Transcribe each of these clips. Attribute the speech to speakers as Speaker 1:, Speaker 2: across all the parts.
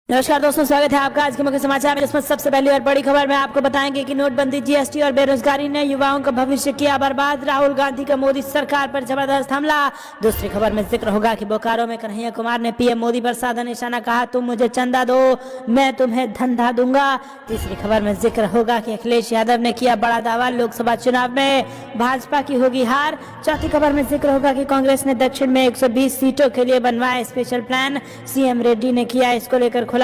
Speaker 1: नमस्कार दोस्तों, स्वागत है आपका आज के मुख्य समाचार में, जिसमें सबसे पहली और बड़ी खबर में आपको बताएंगे कि नोटबंदी, जीएसटी और बेरोजगारी ने युवाओं का भविष्य किया बर्बाद। राहुल गांधी का मोदी सरकार पर जबरदस्त हमला। दूसरी खबर में जिक्र होगा कि बोकारो में कन्हैया कुमार ने पीएम मोदी पर साधा निशाना, कहा तुम मुझे चंदा दो मैं तुम्हें धंधा दूंगा। तीसरी खबर में जिक्र होगा कि अखिलेश यादव ने किया बड़ा दावा, लोकसभा चुनाव में भाजपा की होगी हार। चौथी खबर में जिक्र होगा कि कांग्रेस ने दक्षिण में 120 सीटों के लिए बनवाया स्पेशल प्लान, सीएम रेड्डी ने किया इसको लेकर खुलासा।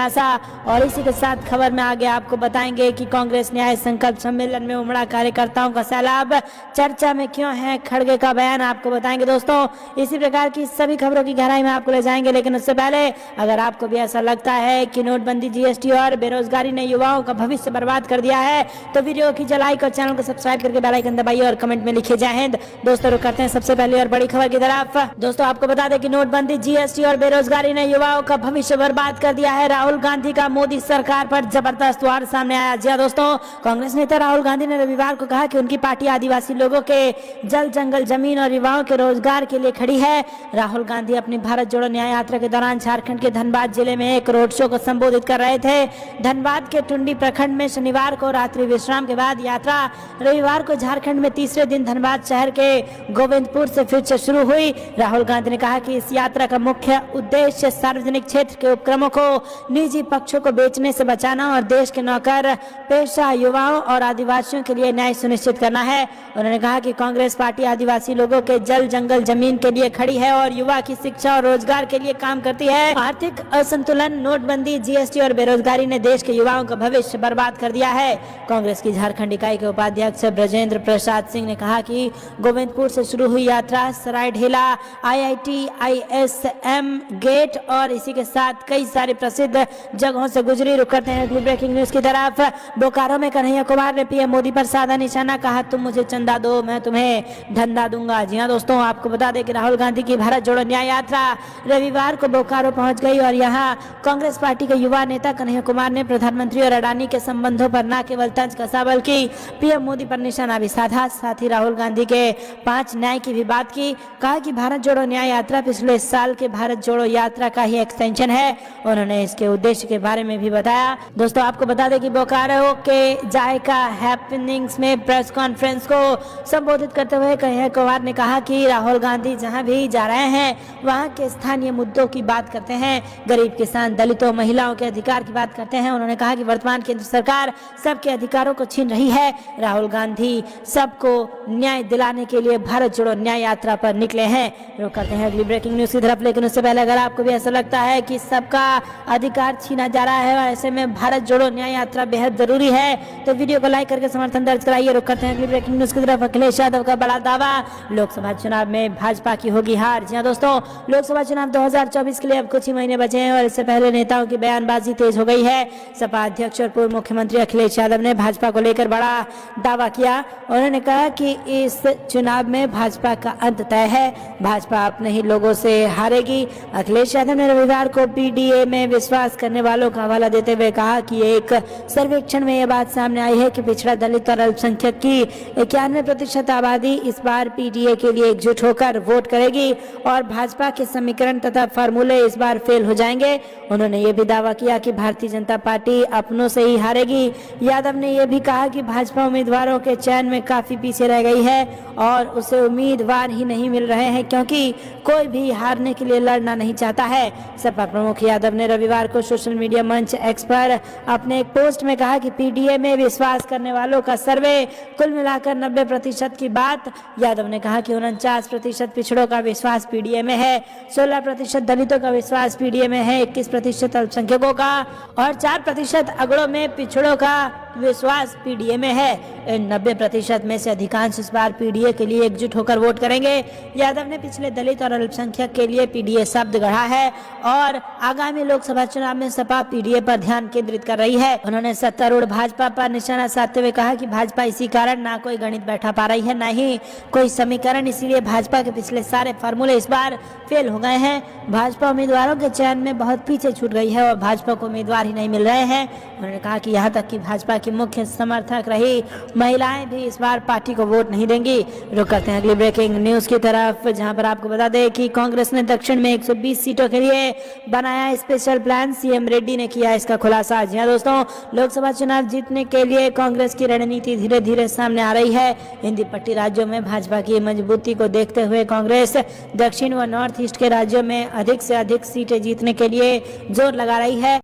Speaker 1: और इसी के साथ खबर में आगे आपको बताएंगे कि कांग्रेस न्याय संकल्प सम्मेलन में उमड़ा कार्यकर्ताओं का सैलाब, चर्चा में क्यों है खड़गे का बयान, आपको बताएंगे दोस्तों। इसी प्रकार की सभी खबरों की गहराई में आपको ले जाएंगे, लेकिन उससे पहले अगर आपको भी ऐसा लगता है कि नोटबंदी, जीएसटी और बेरोजगारी ने युवाओं का भविष्य बर्बाद कर दिया है तो वीडियो की लाइक और चैनल को सब्सक्राइब करके बेल आइकन दबाइए और कमेंट में लिखिए जय हिंद। दोस्तों रुक करते हैं सबसे पहले और बड़ी खबर की तरफ। दोस्तों आपको बता दें कि नोटबंदी, जीएसटी और बेरोजगारी ने युवाओं का भविष्य बर्बाद कर दिया है। राहुल गांधी का मोदी सरकार पर जबरदस्त वार सामने आया। जी दोस्तों, कांग्रेस नेता राहुल गांधी ने रविवार को कहा कि उनकी पार्टी आदिवासी लोगों के जल, जंगल, जमीन और युवाओं के रोजगार के लिए खड़ी है। राहुल गांधी अपनी भारत जोड़ो न्याय यात्रा के दौरान झारखंड के धनबाद जिले में एक रोड शो को संबोधित कर रहे थे। धनबाद के टुंडी प्रखंड में शनिवार को रात्रि विश्राम के बाद यात्रा रविवार को झारखंड में तीसरे दिन धनबाद शहर के गोविंदपुर से फिर से शुरू हुई। राहुल गांधी ने कहा कि इस यात्रा का मुख्य उद्देश्य सार्वजनिक क्षेत्र के उपक्रमों को निजी पक्षों को बेचने से बचाना और देश के नौकर पेशा युवाओं और आदिवासियों के लिए न्याय सुनिश्चित करना है। उन्होंने कहा कि कांग्रेस पार्टी आदिवासी लोगों के जल, जंगल, जमीन के लिए खड़ी है और युवा की शिक्षा और रोजगार के लिए काम करती है। आर्थिक असंतुलन, नोटबंदी, जीएसटी और बेरोजगारी ने देश के युवाओं का भविष्य बर्बाद कर दिया है। कांग्रेस की झारखंड इकाई के उपाध्यक्ष ब्रजेंद्र प्रसाद सिंह ने कहा कि गोविंदपुर से शुरू हुई यात्रा सरायढेला, IIT, ISM गेट और इसी के साथ कई सारे प्रसिद्ध जगहों से गुजरी। रुक करते हैं अगली ब्रेकिंग न्यूज की तरफ। बोकारो में कन्हैया कुमार ने पीएम मोदी पर साधा निशाना, कहा तुम मुझे चंदा दो मैं तुम्हें धंधा दूंगा। जी हां दोस्तों, आपको बता दें कि राहुल गांधी की भारत जोड़ो न्याय यात्रा रविवार को बोकारो पहुंच गई और यहां कांग्रेस पार्टी के युवा नेता कन्हैया कुमार ने प्रधानमंत्री और अडानी के संबंधों पर न केवल तंज कसा बल्कि पीएम मोदी पर निशाना भी साधा। साथ ही राहुल गांधी के 5 न्याय की भी बात की। कहा कि भारत जोड़ो न्याय यात्रा पिछले साल के भारत जोड़ो यात्रा का ही एक्सटेंशन है। उन्होंने इसके उद्देश्य के बारे में भी बताया। दोस्तों आपको बता दें कि बोकारो के जायका हैपनिंग्स में प्रेस कॉन्फ्रेंस को संबोधित करते हुए कन्हैया कुमार ने कहा कि राहुल गांधी जहां भी जा रहे हैं वहां के स्थानीय मुद्दों की बात करते हैं, गरीब, किसान, दलितों, महिलाओं के अधिकार की बात करते हैं। उन्होंने कहा कि वर्तमान केंद्र सरकार सबके अधिकारों को छीन रही है। राहुल गांधी सबको न्याय दिलाने के लिए भारत जोड़ो न्याय यात्रा पर निकले हैं। रुक करते हैं अगली ब्रेकिंग न्यूज की तरफ, लेकिन उससे पहले अगर आपको भी ऐसा लगता है कि सबका अधिकार छीना जा रहा है, ऐसे में भारत जोड़ो न्याय यात्रा बेहद जरूरी है, तो वीडियो को लाइक करके समर्थन दर्ज कराइए। रुक करते हैं अगली ब्रेकिंग न्यूज की तरफ। अखिलेश यादव का बड़ा दावा, लोकसभा चुनाव में भाजपा की होगी हार। जी हां दोस्तों, लोकसभा चुनाव 2024 के लिए अब कुछ ही महीने बचे हैं और इससे पहले नेताओं की बयानबाजी तेज हो गई है। सपा अध्यक्ष और पूर्व मुख्यमंत्री अखिलेश यादव ने भाजपा को लेकर बड़ा दावा किया। उन्होंने कहा कि इस चुनाव में भाजपा का अंत तय है, भाजपा अपने ही लोगों से हारेगी। अखिलेश यादव ने रविवार को PDA में विश्वास करने वालों का हवाला देते हुए कहा कि एक सर्वेक्षण में यह बात सामने आई है कि पिछड़ा, दलित और अल्पसंख्यक की 91% आबादी इस बार PDA के लिए एकजुट होकर वोट करेगी और भाजपा के समीकरण तथा फार्मूले इस बार फेल हो जाएंगे। उन्होंने ये भी दावा किया कि भारतीय जनता पार्टी अपनों से ही हारेगी। यादव ने यह भी कहा कि भाजपा उम्मीदवारों के चयन में काफी पीछे रह गई है और उसे उम्मीदवार ही नहीं मिल रहे हैं क्योंकि कोई भी हारने के लिए लड़ना नहीं चाहता है। सपा प्रमुख यादव ने रविवार को सोशल मीडिया मंच एक्स पर अपने एक पोस्ट में कहा कि PDA में विश्वास करने वालों का सर्वे कुल मिलाकर 90% की बात। यादव ने कहा कि 49% पिछड़ों का विश्वास PDA में है, 16% दलितों का विश्वास PDA में है, 21% अल्पसंख्यकों का और 4% अगड़ों में पिछड़ों का विश्वास PDA में है। इन 90% में से अधिकांश इस बार PDA के लिए एकजुट होकर वोट करेंगे। यादव ने पिछले दलित और अल्पसंख्यक के लिए PDA शब्द गढ़ा है और आगामी लोकसभा चुनाव में सपा PDA पर ध्यान केंद्रित कर रही है। उन्होंने सत्तारूढ़ भाजपा पर निशाना साधते हुए कहा कि भाजपा इसी कारण ना कोई गणित बैठा पा रही है, ना ही कोई समीकरण, इसीलिए भाजपा के पिछले सारे फार्मूले इस बार फेल हो गए हैं। भाजपा उम्मीदवारों के चयन में बहुत पीछे छूट गई है और भाजपा को उम्मीदवार ही नहीं मिल रहे हैं। उन्होंने कहा कि यहाँ तक कि भाजपा की मुख्य समर्थक रही। महिलाएं भी इस बार पार्टी को वोट नहीं देंगी। रुक करते हैं अगली ब्रेकिंग न्यूज की तरफ, जहां पर आपको बता दें कि कांग्रेस ने दक्षिण में 120 सीटों के लिए बनाया स्पेशल प्लान। सीएम रेड्डी ने किया इसका खुलासा। जी हां दोस्तों, लोकसभा चुनाव जीतने के लिए कांग्रेस की रणनीति धीरे धीरे सामने आ रही है। हिंदी पट्टी राज्यों में भाजपा की मजबूती को देखते हुए कांग्रेस दक्षिण व नॉर्थ ईस्ट के राज्यों में अधिक से अधिक सीटें जीतने के लिए जोर लगा रही है।